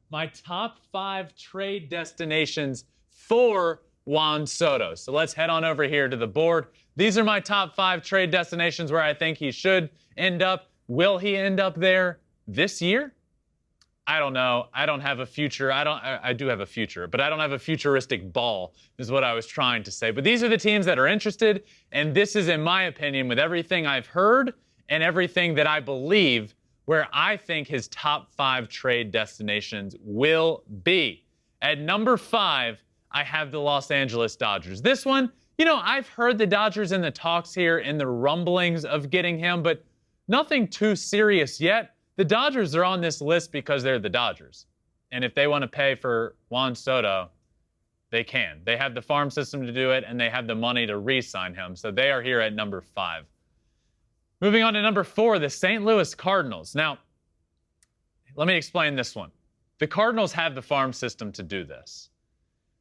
my top 5 trade destinations for Juan Soto. So let's head on over here to the board. These are my top 5 trade destinations where I think he should end up. Will he end up there this year? I don't know. I don't have a future. I do have a future, but I don't have a futuristic ball, is what I was trying to say. But these are the teams that are interested, and this is, in my opinion, with everything I've heard and everything that I believe, where I think his top 5 trade destinations will be. At number 5, I have the Los Angeles Dodgers. This one, you know, I've heard the Dodgers in the talks here, in the rumblings of getting him, but nothing too serious yet. The Dodgers are on this list because they're the Dodgers. And if they want to pay for Juan Soto, they can. They have the farm system to do it, and they have the money to re-sign him. So they are here at number 5. Moving on to number 4, the St. Louis Cardinals. Now, let me explain this one. The Cardinals have the farm system to do this.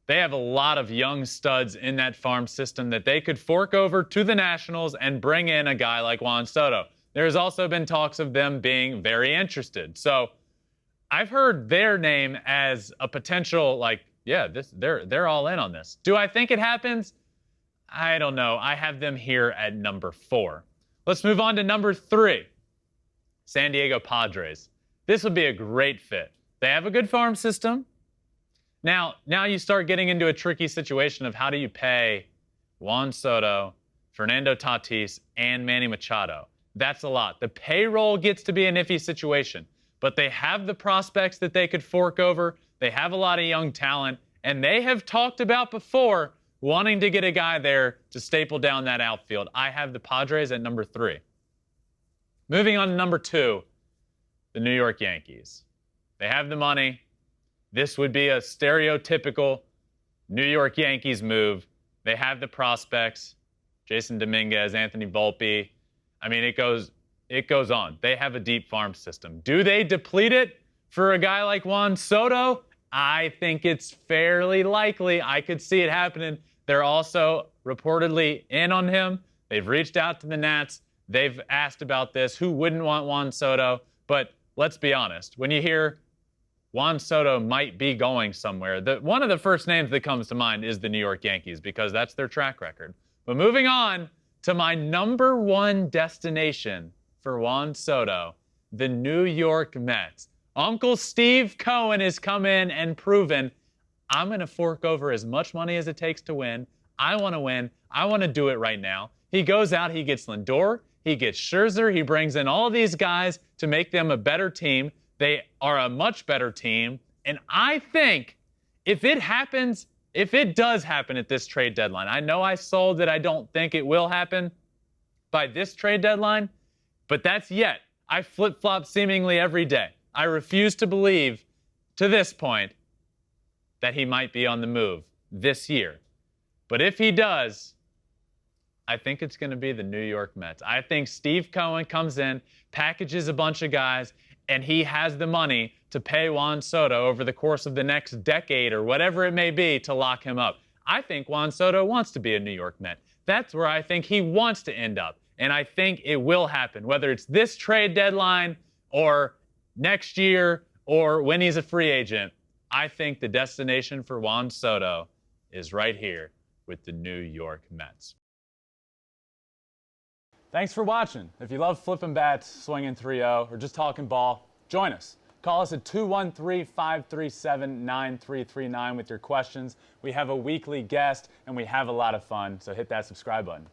They have a lot of young studs in that farm system that they could fork over to the Nationals and bring in a guy like Juan Soto. There's also been talks of them being very interested. So I've heard their name as a potential, like, yeah, they're all in on this. Do I think it happens? I don't know. I have them here at number 4. Let's move on to number 3, San Diego Padres. This would be a great fit. They have a good farm system. Now you start getting into a tricky situation of how do you pay Juan Soto, Fernando Tatis, and Manny Machado. That's a lot. The payroll gets to be an iffy situation, but they have the prospects that they could fork over. They have a lot of young talent, and they have talked about before wanting to get a guy there to staple down that outfield. I have the Padres at number 3. Moving on to number 2, the New York Yankees. They have the money. This would be a stereotypical New York Yankees move. They have the prospects, Jason Dominguez, Anthony Volpe. I mean, it goes on. They have a deep farm system. Do they deplete it for a guy like Juan Soto? I think it's fairly likely. I could see it happening. They're also reportedly in on him. They've reached out to the Nats. They've asked about this. Who wouldn't want Juan Soto? But let's be honest. When you hear Juan Soto might be going somewhere, one of the first names that comes to mind is the New York Yankees, because that's their track record. But moving on to my number 1 destination for Juan Soto, the New York Mets. Uncle Steve Cohen has come in and proven, I'm going to fork over as much money as it takes to win. I want to win. I want to do it right now. He goes out, he gets Lindor, he gets Scherzer, he brings in all these guys to make them a better team. They are a much better team. And I think if it happens, if it does happen at this trade deadline, I know I sold that I don't think it will happen by this trade deadline, but that's yet. I flip-flop seemingly every day. I refuse to believe, to this point, that he might be on the move this year. But if he does, I think it's going to be the New York Mets. I think Steve Cohen comes in, packages a bunch of guys, and he has the money to pay Juan Soto over the course of the next decade or whatever it may be to lock him up. I think Juan Soto wants to be a New York Met. That's where I think he wants to end up. And I think it will happen, whether it's this trade deadline or next year or when he's a free agent. I think the destination for Juan Soto is right here with the New York Mets. Thanks for watching. If you love flipping bats, swinging 3-0, or just talking ball, join us. Call us at 213-537-9339 with your questions. We have a weekly guest, and we have a lot of fun, so hit that subscribe button.